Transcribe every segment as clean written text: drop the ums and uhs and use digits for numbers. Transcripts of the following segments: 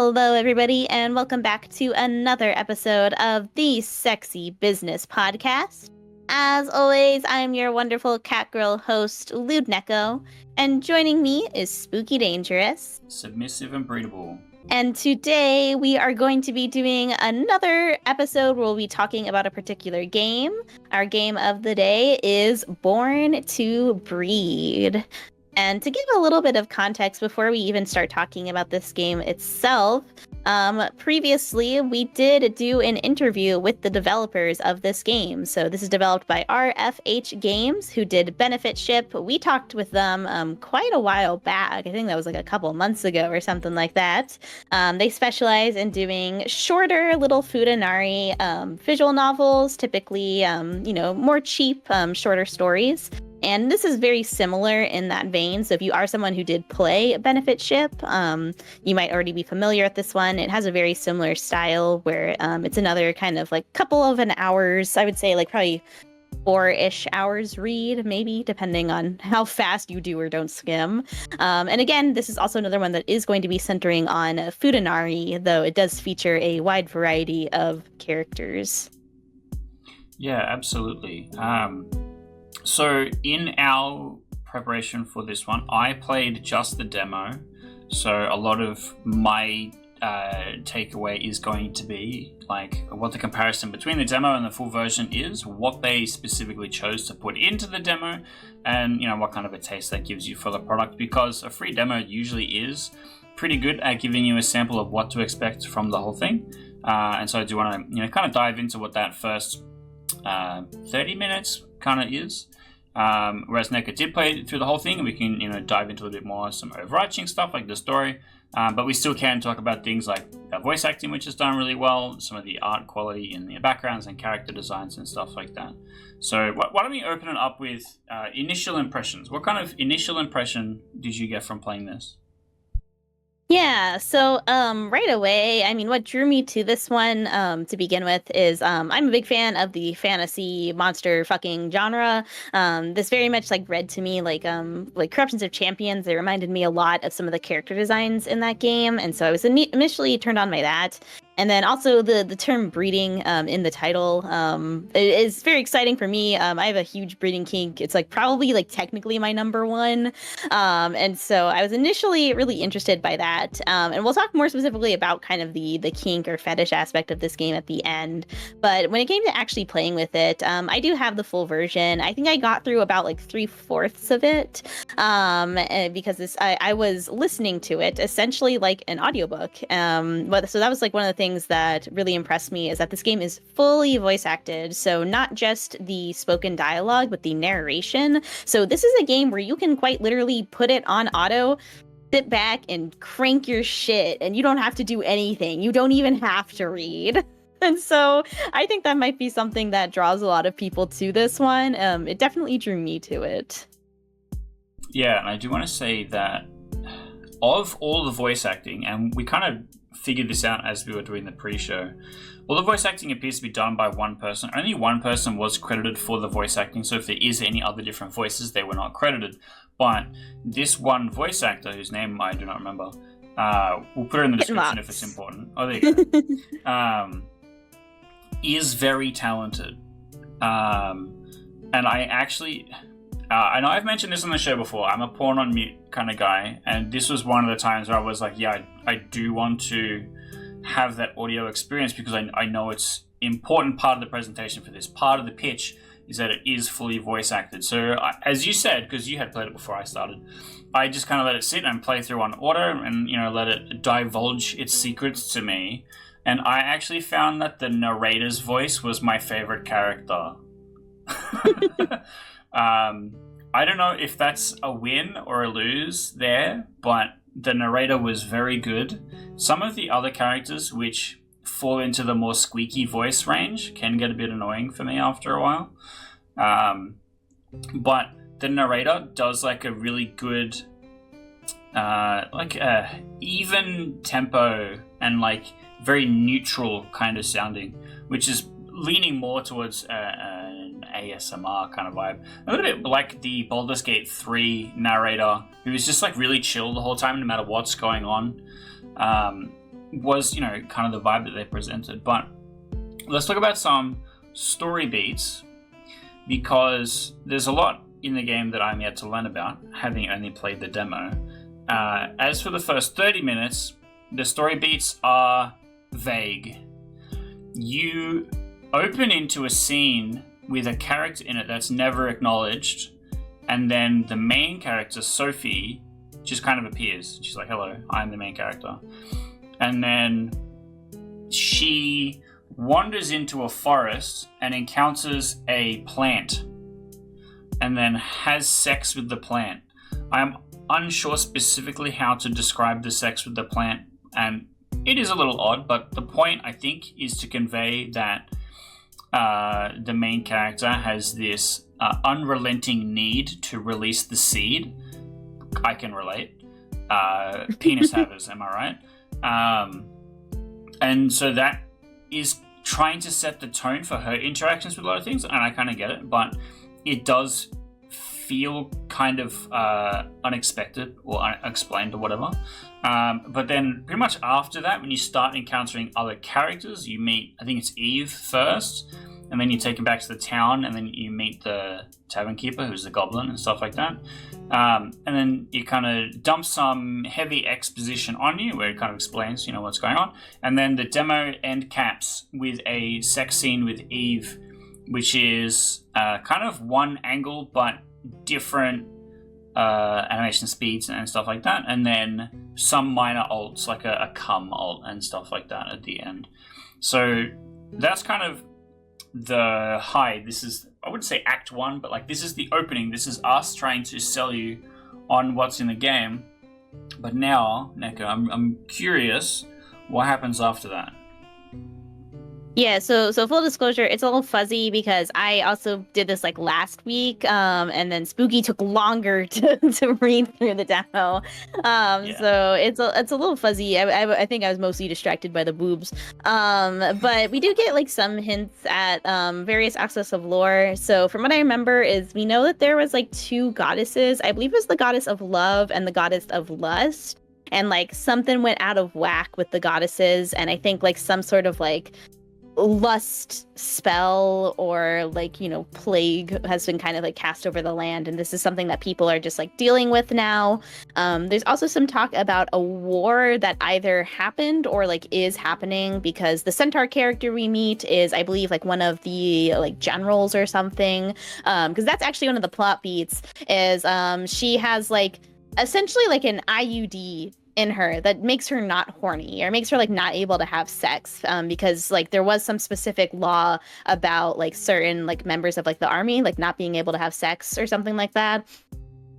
Hello, everybody, and welcome back to another episode of the Sexy Business Podcast. As always, I'm your wonderful cat girl host, Lewd Neko, and joining me is Spooky Dangerous. Submissive and breedable. And today we are going to be doing another episode where we'll be talking about a particular game. Our game of the day is Born to Breed. And to give a little bit of context before we even start talking about this game itself, previously we did do an interview with the developers of this game. So this is developed by RFH Games, who did Benefit Ship. We talked with them quite a while back. I think that was like a couple months ago or something like that. They specialize in doing shorter little Futanari visual novels, typically, more cheap, shorter stories. And this is very similar in that vein. So if you are someone who did play Benefit Ship, you might already be familiar with this one. It has a very similar style where it's another kind of like couple of an hours, I would say like probably 4-ish hours read, maybe, depending on how fast you do or don't skim. And again, this is also another one that is going to be centering on Futanari, though it does feature a wide variety of characters. Yeah, absolutely. So in our preparation for this one, I played just the demo. So a lot of my takeaway is going to be like what the comparison between the demo and the full version is, what they specifically chose to put into the demo, and what kind of a taste that gives you for the product, because a free demo usually is pretty good at giving you a sample of what to expect from the whole thing. And so I do want to kind of dive into what that first 30 minutes kind of is. Whereas Neko did play through the whole thing, and we can dive into a little bit more some overarching stuff like the story, but we still can talk about things like voice acting, which is done really well, some of the art quality in the backgrounds and character designs and stuff like that. So why don't we open it up with initial impressions? What kind of initial impression did you get from playing this? Yeah, so right away, I mean, what drew me to this one to begin with is I'm a big fan of the fantasy monster fucking genre. This very much read to me like Corruptions of Champions. They reminded me a lot of some of the character designs in that game, and so I was initially turned on by that. And then also the term breeding in the title is very exciting for me. I have a huge breeding kink. It's probably technically my number one. And so I was initially really interested by that. And we'll talk more specifically about kind of the kink or fetish aspect of this game at the end. But when it came to actually playing with it, I do have the full version. I think I got through about 3/4 of it because I was listening to it essentially like an audiobook. So that was one of the things that really impressed me is that this game is fully voice acted. So not just the spoken dialogue, but the narration. So this is a game where you can quite literally put it on auto, sit back and crank your shit, and you don't have to do anything. You don't even have to read. And so I think that might be something that draws a lot of people to this one. It definitely drew me to it. Yeah, and I do want to say that of all the voice acting, and we kind of figured this out as we were doing the pre-show, all the voice acting appears to be done by one person. Only one person was credited for the voice acting, so if there is any other different voices, they were not credited. But this one voice actor, whose name I do not remember, we'll put it in the description if it's important. Oh, there you go. Is very talented. And I actually... I know I've mentioned this on the show before. I'm a porn on mute kind of guy, and this was one of the times where I was like, yeah, I do want to have that audio experience because I know it's important part of the presentation for this. Part of the pitch is that it is fully voice acted. So as you said, because you had played it before I started, I just kind of let it sit and play through on auto and let it divulge its secrets to me. And I actually found that the narrator's voice was my favorite character. I don't know if that's a win or a lose there, but the narrator was very good. Some of the other characters, which fall into the more squeaky voice range, can get a bit annoying for me after a while. But the narrator does a really good, even tempo and very neutral kind of sounding, which is leaning more towards an ASMR kind of vibe. A little bit like the Baldur's Gate 3 narrator, who is just really chill the whole time, no matter what's going on. was, kind of the vibe that they presented. But let's talk about some story beats, because there's a lot in the game that I'm yet to learn about, having only played the demo. As for the first 30 minutes, the story beats are vague. You open into a scene with a character in it that's never acknowledged, and then the main character, Sophie, just kind of appears. She's like, hello, I'm the main character. And then she wanders into a forest and encounters a plant, and then has sex with the plant. I'm unsure specifically how to describe the sex with the plant, and it is a little odd, but the point, I think, is to convey that the main character has this unrelenting need to release the seed. I can relate. Penis havers, am I right? And so that is trying to set the tone for her interactions with a lot of things, and I kind of get it, but it does feel kind of unexpected or unexplained or whatever. But then pretty much after that, when you start encountering other characters, you meet, I think it's Eve first, and then you take him back to the town, and then you meet the tavern keeper, who's the goblin and stuff like that. And then you kind of dump some heavy exposition on you, where it kind of explains, what's going on. And then the demo end caps with a sex scene with Eve, which is kind of one angle, but different animation speeds and stuff like that. And then some minor alts, like a cum alt and stuff like that at the end. So that's kind of the high. This is, I wouldn't say act one, but like this is the opening. This is us trying to sell you on what's in the game. But now, Neko, I'm curious what happens after that. Yeah, so full disclosure, it's a little fuzzy because I also did this like last week, and then Spooky took longer to read through the demo. So it's a little fuzzy. I think I was mostly distracted by the boobs. But we do get like some hints at various aspects of lore. So from what I remember is we know that there was like two goddesses. I believe it was the goddess of love and the goddess of lust. And like something went out of whack with the goddesses, and I think like some sort of like lust spell or like plague has been kind of like cast over the land, and this is something that people are just like dealing with now. There's also some talk about a war that either happened or like is happening, because the centaur character we meet is, I believe, like one of the like generals or something, because that's actually one of the plot beats is she has like essentially like an IUD in her that makes her not horny, or makes her like not able to have sex, because like there was some specific law about like certain like members of like the army like not being able to have sex or something like that.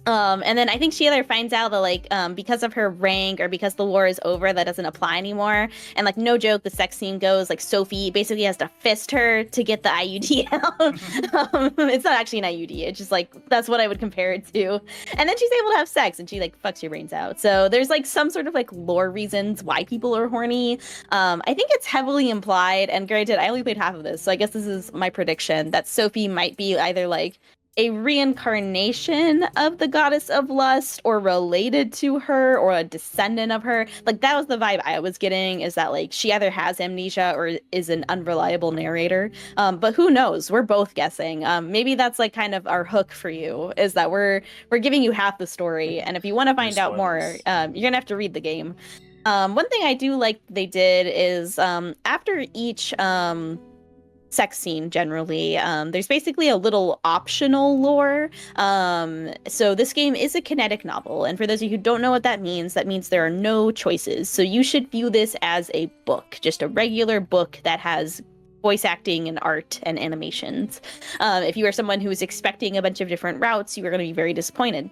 And then I think she either finds out that like because of her rank or because the war is over, that doesn't apply anymore. And like no joke, the sex scene goes like Sophie basically has to fist her to get the IUD out. It's not actually an IUD. It's just like that's what I would compare it to. And then she's able to have sex and she like fucks your brains out. So there's like some sort of like lore reasons why people are horny. I think it's heavily implied. And granted, I only played half of this, so I guess this is my prediction that Sophie might be either like a reincarnation of the goddess of lust or related to her or a descendant of her. Like that was the vibe I was getting, is that like she either has amnesia or is an unreliable narrator. But who knows? We're both guessing. Maybe that's like kind of our hook for you, is that we're giving you half the story. And if you want to find out more, you're gonna have to read the game. One thing I do like they did is after each sex scene generally, there's basically a little optional lore. So this game is a kinetic novel, and for those of you who don't know what that means there are no choices. So you should view this as a book, just a regular book that has voice acting and art and animations. If you are someone who is expecting a bunch of different routes, you are going to be very disappointed.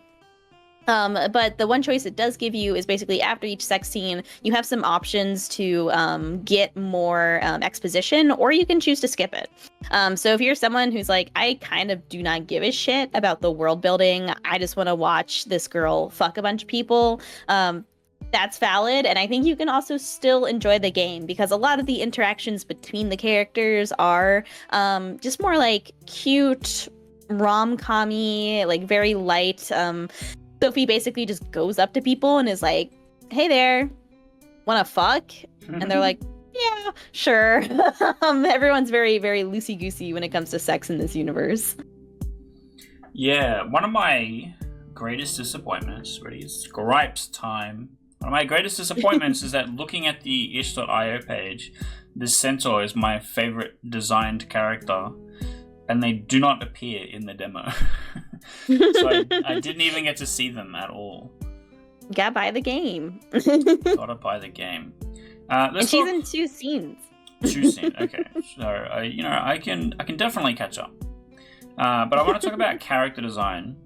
But the one choice it does give you is basically after each sex scene, you have some options to get more exposition, or you can choose to skip it. So if you're someone who's like, I kind of do not give a shit about the world building, I just want to watch this girl fuck a bunch of people, that's valid. And I think you can also still enjoy the game, because a lot of the interactions between the characters are just more like cute, rom-com-y, like very light. Sophie basically just goes up to people and is like, hey there, want to fuck? And they're like, yeah, sure. Everyone's very, very loosey-goosey when it comes to sex in this universe. Yeah, one of my greatest disappointments, ready, it's gripes time. One of my greatest disappointments is that looking at the ish.io page, this centaur is my favorite designed character, and they do not appear in the demo. So I didn't even get to see them at all. Gotta buy the game. Gotta buy the game. And she's in 2 scenes. 2 scenes, okay. So I can definitely catch up. But I want to talk about character design,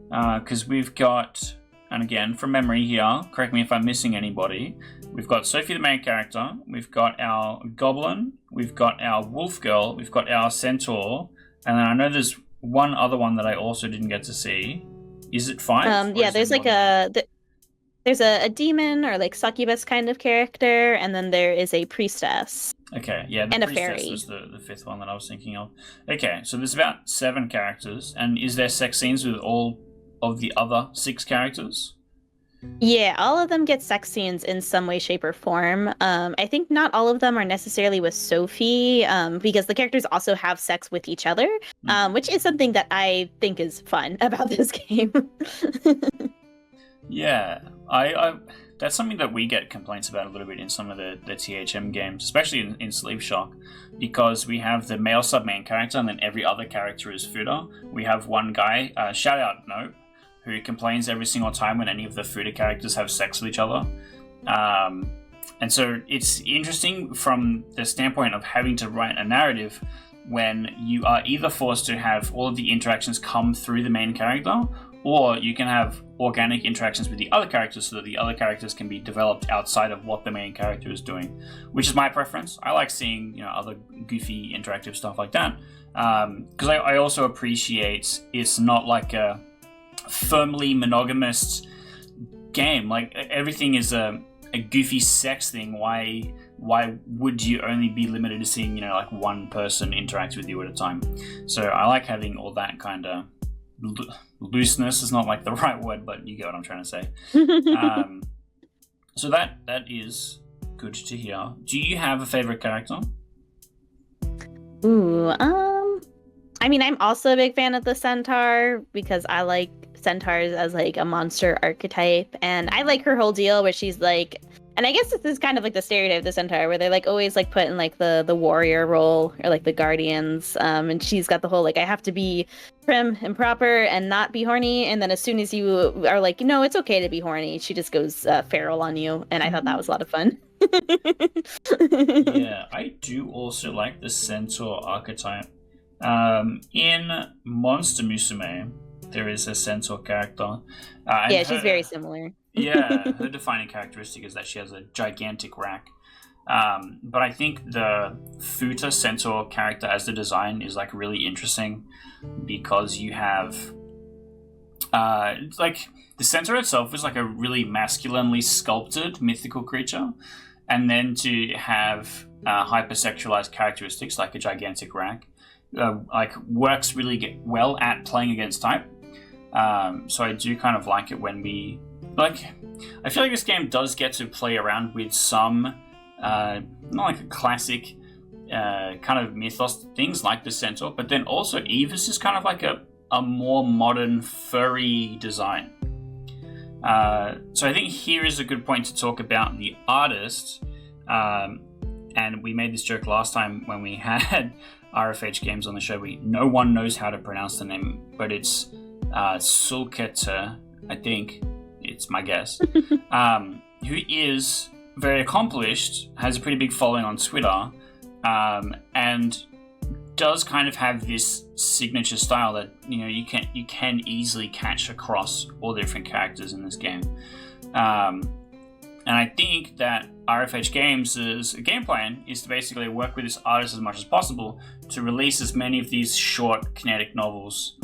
because we've got, and again from memory here, correct me if I'm missing anybody. We've got Sophie, the main character. We've got our goblin. We've got our wolf girl. We've got our centaur, and then I know there's one other one that I also didn't get to see. Is it 5? Yeah, there's like there's a demon or like succubus kind of character, and then there is a priestess. Okay, yeah, the and priestess a fairy was the 5th one that I was thinking of. Okay, so there's about 7 characters, and is there sex scenes with all of the other 6 characters? Yeah, all of them get sex scenes in some way, shape, or form. I think not all of them are necessarily with Sophie, because the characters also have sex with each other, which is something that I think is fun about this game. Yeah, I that's something that we get complaints about a little bit in some of the THM games, especially in Sleeve Shock, because we have the male sub-main character and then every other character is footer. We have one guy, shout out Nope, who complains every single time when any of the footer characters have sex with each other. And so it's interesting from the standpoint of having to write a narrative when you are either forced to have all of the interactions come through the main character, or you can have organic interactions with the other characters so that the other characters can be developed outside of what the main character is doing, which is my preference. I like seeing other goofy interactive stuff like that, because I also appreciate it's not like a firmly monogamous game. Like everything is a goofy sex thing. Why would you only be limited to seeing like one person interact with you at a time? So I like having all that kind of looseness is not like the right word, but you get what I'm trying to say. So that is good to hear. Do you have a favorite character? Ooh, I mean, I'm also a big fan of the centaur because I like centaurs as like a monster archetype, and I like her whole deal where she's like, and I guess this is kind of like the stereotype of the centaur where they're like always like put in like the warrior role or like the guardians, and she's got the whole like I have to be prim and proper and not be horny, and then as soon as you are like, no, it's okay to be horny, she just goes feral on you, and I thought that was a lot of fun. Yeah, I do also like the centaur archetype. In Monster Musume, there is a centaur character. Yeah, she's very similar. Yeah, her defining characteristic is that she has a gigantic rack. But I think the Futa centaur character as the design is like really interesting because you have like the centaur itself is like a really masculinely sculpted mythical creature, and then to have hypersexualized characteristics like a gigantic rack like works really well at playing against type. So I do kind of like it when we like. I feel like this game does get to play around with some not like a classic kind of mythos things like the centaur, but then also Evis is kind of like a more modern furry design. So I think here is a good point to talk about the artist. And we made this joke last time when we had RFH games on the show. No one knows how to pronounce the name, but it's Sulkete, I think. It's my guess. Who is very accomplished, has a pretty big following on Twitter, and does kind of have this signature style that you can easily catch across all the different characters in this game. And I think that RFH Games' game plan is to basically work with this artist as much as possible to release as many of these short kinetic novels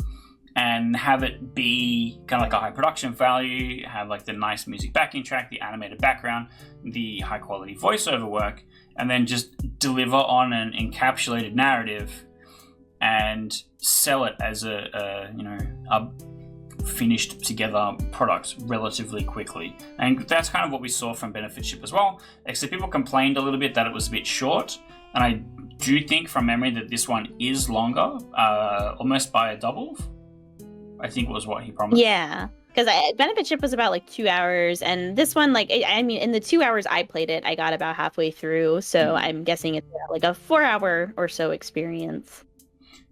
and have it be kind of like a high production value, have like the nice music backing track, the animated background, the high quality voiceover work, and then just deliver on an encapsulated narrative and sell it as a finished together products relatively quickly. And that's kind of what we saw from Benefit Ship as well, except people complained a little bit that it was a bit short, and I do think from memory that this one is longer, almost by a double, I think was what he promised. Yeah. Because Benefit Ship was about like 2 hours, and this one, like, I mean, in the 2 hours I played it, I got about halfway through, so I'm guessing it's like a 4 hour or so experience.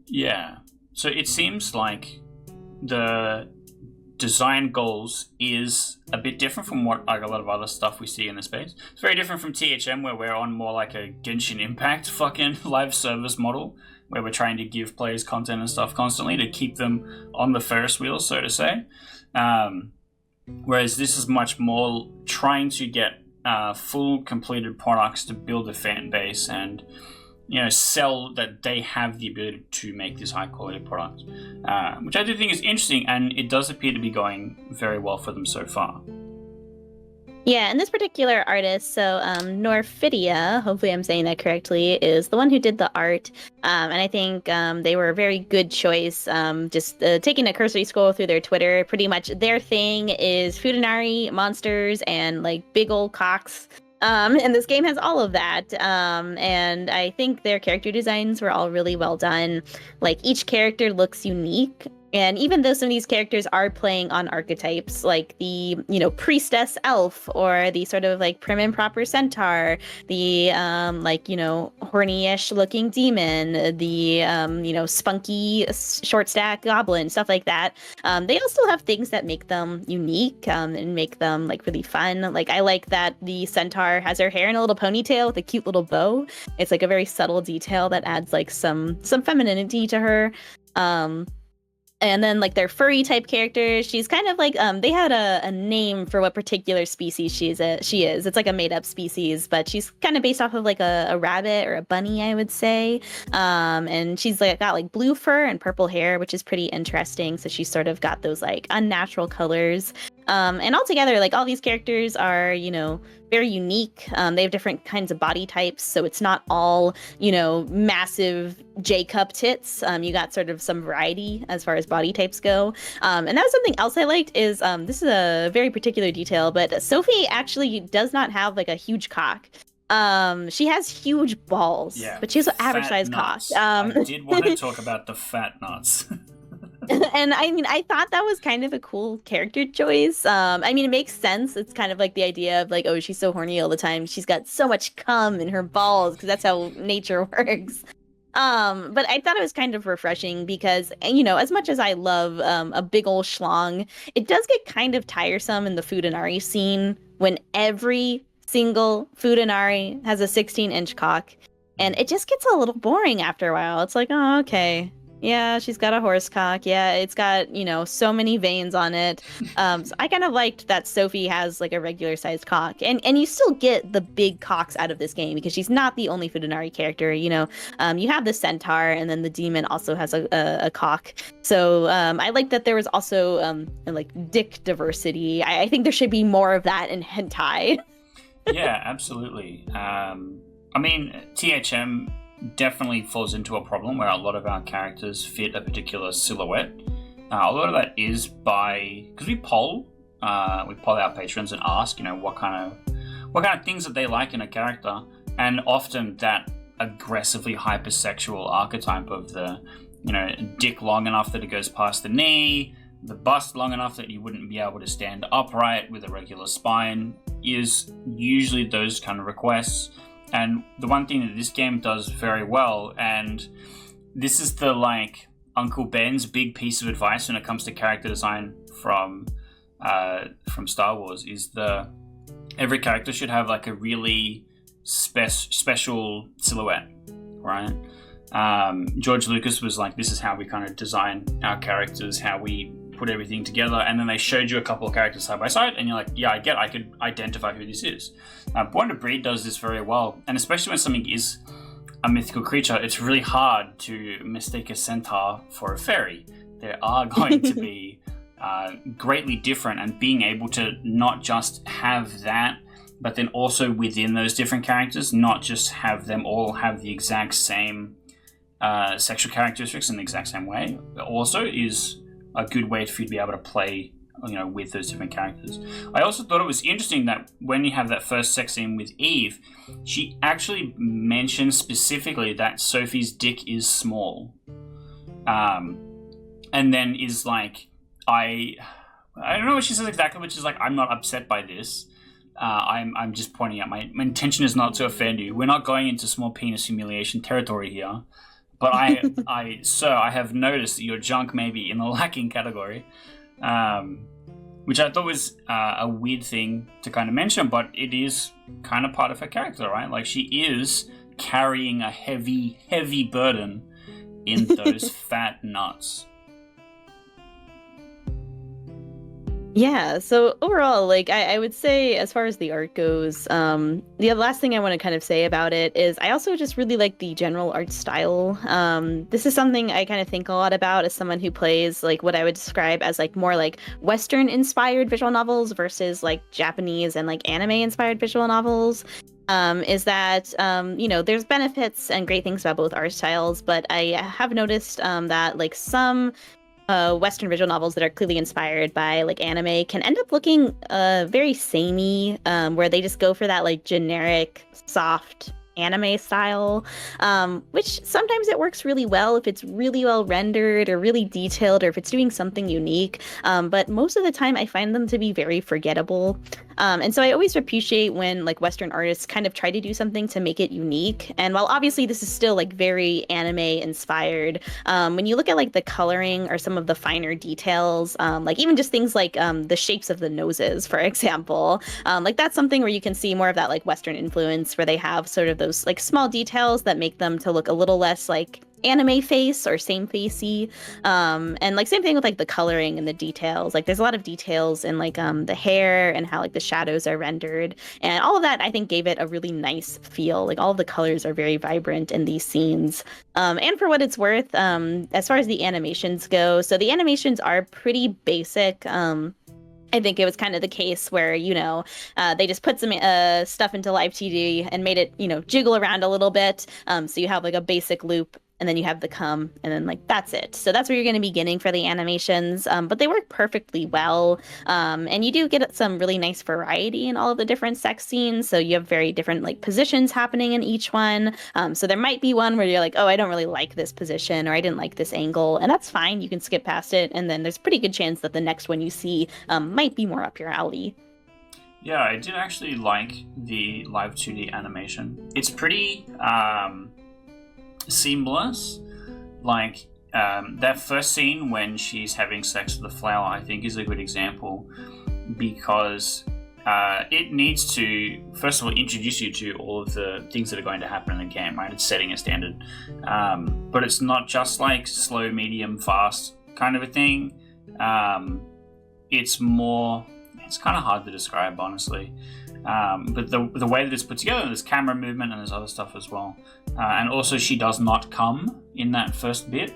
Yeah. So it seems like the design goals is a bit different from what like a lot of other stuff we see in the space. It's very different from THM, where we're on more like a Genshin Impact fucking live service model, where we're trying to give players content and stuff constantly to keep them on the Ferris wheel, so to say. Whereas this is much more trying to get full completed products to build a fan base and, you know, sell that they have the ability to make this high quality product, which I do think is interesting, and it does appear to be going very well for them so far. Yeah, and this particular artist, so Norfidia, hopefully I'm saying that correctly, is the one who did the art. And I think they were a very good choice. Just taking a cursory scroll through their Twitter, pretty much their thing is Futanari, monsters, and like big old cocks. And this game has all of that. And I think their character designs were all really well done. Like, each character looks unique. And even though some of these characters are playing on archetypes, like the, you know, priestess elf, or the sort of like prim and proper centaur, the like, you know, horny-ish looking demon, the you know, spunky short stack goblin, stuff like that, they all still have things that make them unique, and make them like really fun. Like, I like that the centaur has her hair in a little ponytail with a cute little bow. It's like a very subtle detail that adds like some femininity to her. And then like their furry type characters, she's kind of like they had a name for what particular species she is. It's like a made up species, but she's kind of based off of like a rabbit or a bunny, I would say. And she's like got like blue fur and purple hair, which is pretty interesting. So she's sort of got those like unnatural colors. And altogether, like, all these characters are, you know, very unique. They have different kinds of body types, so it's not all, you know, massive J-cup tits. You got sort of some variety as far as body types go. And that was something else I liked is, this is a very particular detail, but Sophie actually does not have like a huge cock. She has huge balls, Yeah, but she has an average size cock. I did want to talk about the fat nuts. And I mean, I thought that was kind of a cool character choice. I mean, it makes sense. It's kind of like the idea of like, oh, she's so horny all the time. She's got so much cum in her balls because that's how nature works. But I thought it was kind of refreshing because, you know, as much as I love a big old schlong, it does get kind of tiresome in the Futanari scene when every single Futanari has a 16-inch cock, and it just gets a little boring after a while. It's like, oh, okay. Yeah, she's got a horse cock. Yeah, it's got, you know, so many veins on it. So I kind of liked that Sophie has like a regular sized cock. And you still get the big cocks out of this game because she's not the only Futanari character, you know. You have the centaur, and then the demon also has a cock. So I like that there was also like dick diversity. I think there should be more of that in hentai. Yeah, absolutely. I mean, THM definitely falls into a problem where a lot of our characters fit a particular silhouette. A lot of that is because we poll our patrons and ask, you know, what kind of things that they like in a character, and often that aggressively hypersexual archetype of the, you know, dick long enough that it goes past the knee, the bust long enough that you wouldn't be able to stand upright with a regular spine, is usually those kind of requests. And the one thing that this game does very well, and this is the like Uncle Ben's big piece of advice when it comes to character design from Star Wars, is every character should have like a really special silhouette, right? George Lucas was like, this is how we kind of design our characters, how we put everything together, and then they showed you a couple of characters side by side, and you're like, yeah, I could identify who this is. Born to Breed does this very well, and especially when something is a mythical creature, it's really hard to mistake a centaur for a fairy. There are going to be greatly different, and being able to not just have that, but then also within those different characters, not just have them all have the exact same sexual characteristics in the exact same way, also is a good way for you to be able to play, with those different characters. I also thought it was interesting that when you have that first sex scene with Eve, she actually mentions specifically that Sophie's dick is small, and then is like, I don't know what she says exactly, but she's like, I'm not upset by this. I'm just pointing out my intention is not to offend you. We're not going into small penis humiliation territory here. But sir, I have noticed that your junk may be in the lacking category, which I thought was a weird thing to kind of mention, but it is kind of part of her character, right? Like, she is carrying a heavy, heavy burden in those fat nuts. Yeah, so overall, like I would say as far as the art goes, the last thing I want to kind of say about it is I also just really like the general art style. This is something I kind of think a lot about as someone who plays like what I would describe as like more like Western inspired visual novels versus like Japanese and like anime inspired visual novels. Is that there's benefits and great things about both art styles, but I have noticed that like some Western visual novels that are clearly inspired by like anime can end up looking very samey, where they just go for that like generic soft anime style, which sometimes it works really well if it's really well rendered or really detailed or if it's doing something unique. But most of the time I find them to be very forgettable. And so I always appreciate when like Western artists kind of try to do something to make it unique. And while obviously this is still like very anime inspired, when you look at like the coloring or some of the finer details, like even just things like the shapes of the noses, for example, like that's something where you can see more of that like Western influence where they have sort of those like small details that make them to look a little less like anime face or same facey, and like same thing with like the coloring and the details. Like there's a lot of details in like the hair and how like the shadows are rendered, and all of that I think gave it a really nice feel. Like all of the colors are very vibrant in these scenes, and for what it's worth, as far as the animations go, so the animations are pretty basic. I think it was kind of the case where, they just put some stuff into live TD and made it, jiggle around a little bit. So you have like a basic loop and then you have the come and then like that's it. So that's where you're going to be getting for the animations. But they work perfectly well. And you do get some really nice variety in all of the different sex scenes. So you have very different like positions happening in each one. So there might be one where you're like, oh, I don't really like this position or I didn't like this angle. And that's fine. You can skip past it. And then there's a pretty good chance that the next one you see might be more up your alley. Yeah, I did actually like the live 2D animation. It's pretty seamless. Like that first scene when she's having sex with the flower, I think, is a good example because it needs to, first of all, introduce you to all of the things that are going to happen in the game, right? It's setting a standard. But it's not just like slow, medium, fast kind of a thing. It's kind of hard to describe, honestly. But the way that it's put together, there's camera movement and there's other stuff as well. And also she does not come in that first bit.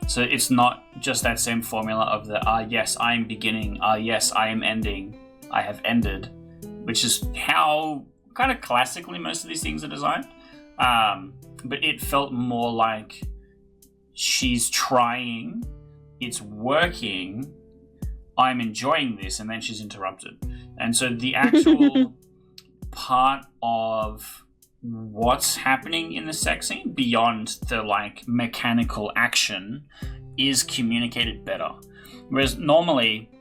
So it's not just that same formula of the, yes, I am beginning, yes, I am ending, I have ended, which is how kind of classically most of these things are designed. But it felt more like she's trying, it's working, I'm enjoying this, and then she's interrupted. And so the actual part of what's happening in the sex scene beyond the like mechanical action is communicated better. Whereas normally,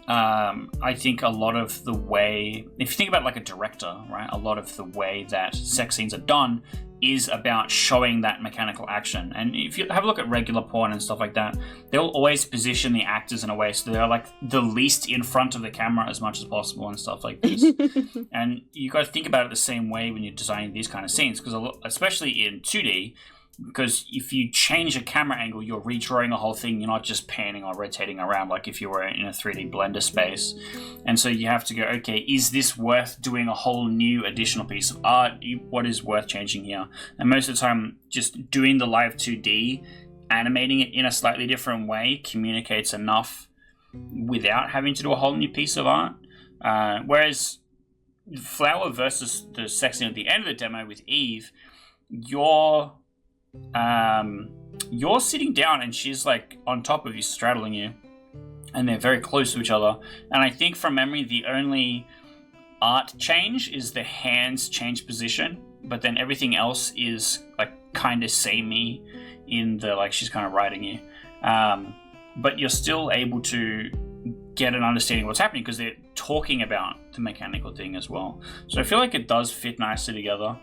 I think a lot of the way, if you think about like a director, right, a lot of the way that sex scenes are done is about showing that mechanical action. And if you have a look at regular porn and stuff like that, they'll always position the actors in a way so they're like the least in front of the camera as much as possible and stuff like this. And you got to think about it the same way when you're designing these kind of scenes, because especially in 2D, because if you change a camera angle, you're redrawing a whole thing. You're not just panning or rotating around like if you were in a 3D blender space. And so you have to go, okay, is this worth doing a whole new additional piece of art? What is worth changing here? And most of the time, just doing the live 2D, animating it in a slightly different way communicates enough without having to do a whole new piece of art. Whereas Flower versus the sex scene at the end of the demo with Eve, you're sitting down and she's like on top of you, straddling you, and they're very close to each other. And I think from memory, the only art change is the hands change position, but then everything else is like kind of samey in the like she's kind of riding you. But you're still able to get an understanding of what's happening because they're talking about the mechanical thing as well. So I feel like it does fit nicely together,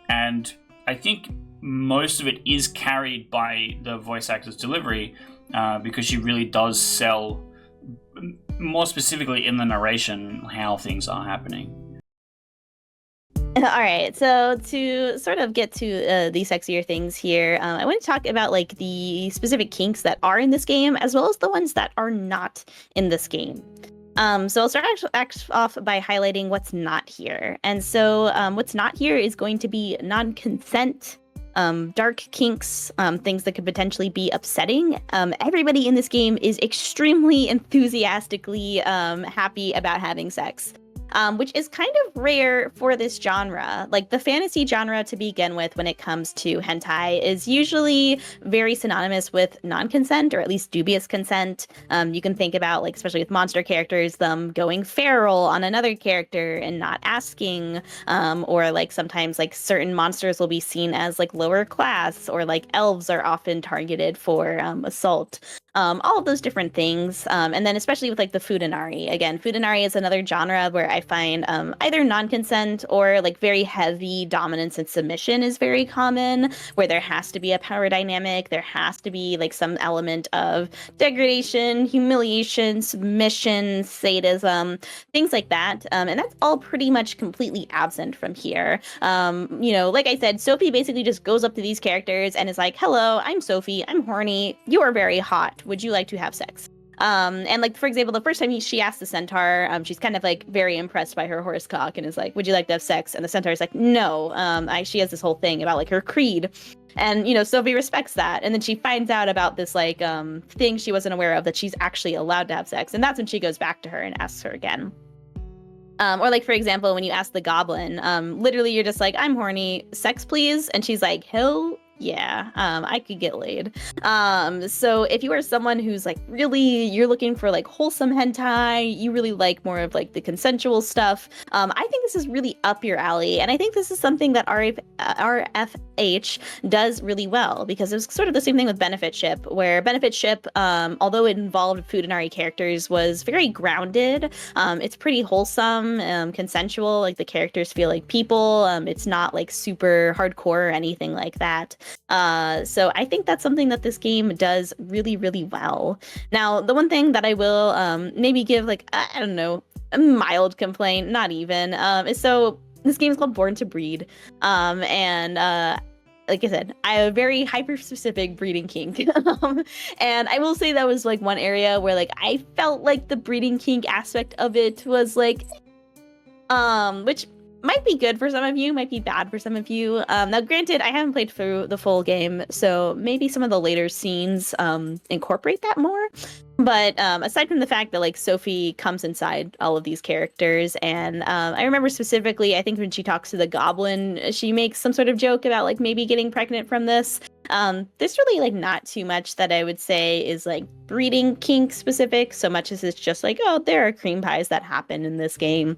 and I think most of it is carried by the voice actor's delivery because she really does sell, more specifically in the narration, how things are happening. All right, so to sort of get to the sexier things here, I want to talk about like the specific kinks that are in this game, as well as the ones that are not in this game. So I'll start off by highlighting what's not here. And so what's not here is going to be non-consent, dark kinks, things that could potentially be upsetting. Everybody in this game is extremely enthusiastically happy about having sex. Which is kind of rare for this genre. Like the fantasy genre to begin with when it comes to hentai is usually very synonymous with non-consent, or at least dubious consent. You can think about, like, especially with monster characters, them going feral on another character and not asking, or like sometimes like certain monsters will be seen as like lower class, or like elves are often targeted for assault. All of those different things. And then especially with like the Fudanari. Again, Fudanari is another genre where I find either non-consent or like very heavy dominance and submission is very common, where there has to be a power dynamic. There has to be like some element of degradation, humiliation, submission, sadism, things like that. And that's all pretty much completely absent from here. Like I said, Sophie basically just goes up to these characters and is like, hello, I'm Sophie. I'm horny. You are very hot. Would you like to have sex? And like, for example, the first time she asked the centaur, she's kind of like very impressed by her horse cock and is like, would you like to have sex? And the centaur is like, no. She has this whole thing about like her creed. And, Sophie respects that. And then she finds out about this like thing she wasn't aware of, that she's actually allowed to have sex. And that's when she goes back to her and asks her again. Or like, for example, when you ask the goblin, literally you're just like, I'm horny, sex please. And she's like, hell yeah, I could get laid. So if you are someone who's like really, you're looking for like wholesome hentai, you really like more of like the consensual stuff, I think this is really up your alley. And I think this is something that RFH does really well, because it was sort of the same thing with Benefit Ship, where Benefit Ship, although it involved Fudanari characters, was very grounded. It's pretty wholesome, consensual, like the characters feel like people. It's not like super hardcore or anything like that. So I think that's something that this game does really, really well. Now, the one thing that I will maybe give like, I don't know, a mild complaint, not even, is so this game is called Born to Breed. And like I said, I have a very hyper-specific breeding kink. And I will say that was like one area where like I felt like the breeding kink aspect of it was like, which might be good for some of you, might be bad for some of you. Now, granted, I haven't played through the full game, so maybe some of the later scenes incorporate that more. But aside from the fact that like Sophie comes inside all of these characters, and I remember specifically, I think when she talks to the goblin, she makes some sort of joke about like maybe getting pregnant from this. There's really like not too much that I would say is like breeding kink specific, so much as it's just like, oh, there are cream pies that happen in this game,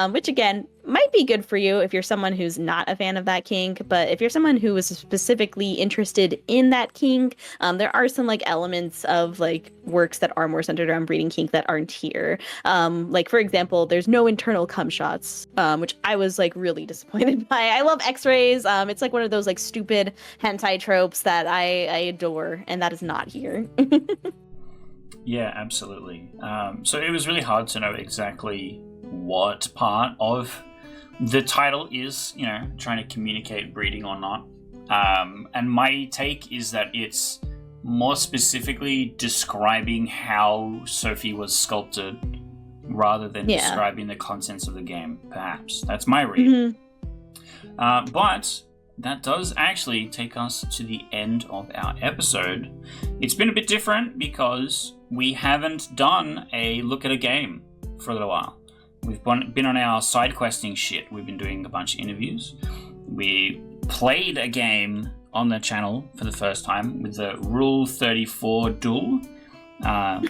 which again might be good for you if you're someone who's not a fan of that kink. But if you're someone who is specifically interested in that kink, there are some like elements of like works that are more centered around breeding kink that aren't here. Like for example, there's no internal cum shots, which I was like really disappointed by. I love X-rays. It's like one of those like stupid hentai tropes that I adore, and that is not here. Yeah, absolutely. So it was really hard to know exactly what part of the title is, trying to communicate breeding or not. And my take is that it's more specifically describing how Sophie was sculpted rather than describing the contents of the game, perhaps. That's my read. Mm-hmm. But that does actually take us to the end of our episode. It's been a bit different because we haven't done a look at a game for a little while. We've been on our side questing shit. We've been doing a bunch of interviews. We played a game on the channel for the first time with the Rule 34 duel.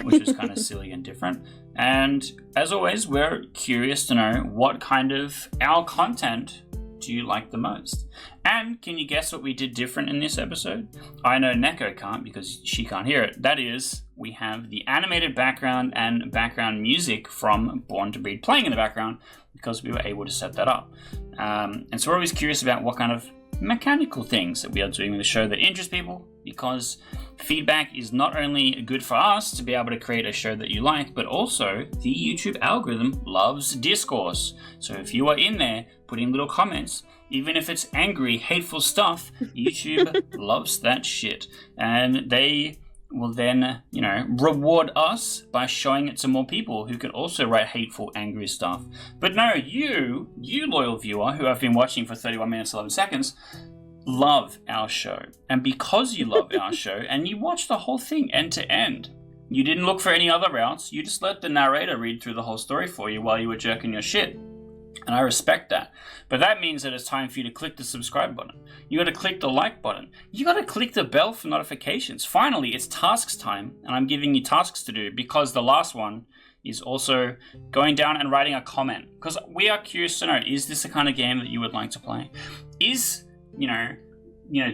which was kind of silly and different. And as always, we're curious to know what kind of our content do you like the most? And can you guess what we did different in this episode? I know Neko can't because she can't hear it. That is, we have the animated background and background music from Born to Breed playing in the background because we were able to set that up. And so we're always curious about what kind of mechanical things that we are doing with the show that interest people, because feedback is not only good for us to be able to create a show that you like, but also the YouTube algorithm loves discourse. So if you are in there putting little comments, even if it's angry, hateful stuff, YouTube loves that shit. And they will then, reward us by showing it to more people who can also write hateful, angry stuff. But no, you loyal viewer who have been watching for 31 minutes, 11 seconds, love our show. And because you love our show and you watch the whole thing end to end, you didn't look for any other routes, you just let the narrator read through the whole story for you while you were jerking your shit. And I respect that. But that means that it's time for you to click the subscribe button. You got to click the like button. You got to click the bell for notifications. Finally, it's tasks time, and I'm giving you tasks to do because the last one is also going down and writing a comment. Because we are curious to know, is this the kind of game that you would like to play? Is,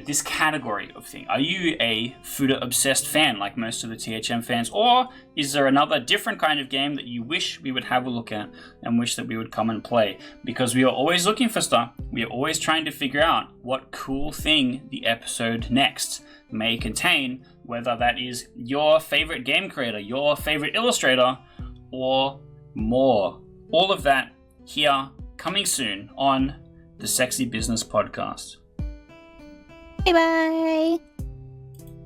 this category of thing. Are you a Fuda-obsessed fan like most of the THM fans? Or is there another different kind of game that you wish we would have a look at and wish that we would come and play? Because we are always looking for stuff. We are always trying to figure out what cool thing the episode next may contain, whether that is your favorite game creator, your favorite illustrator, or more. All of that here, coming soon on the Sexy Business Podcast. Bye bye.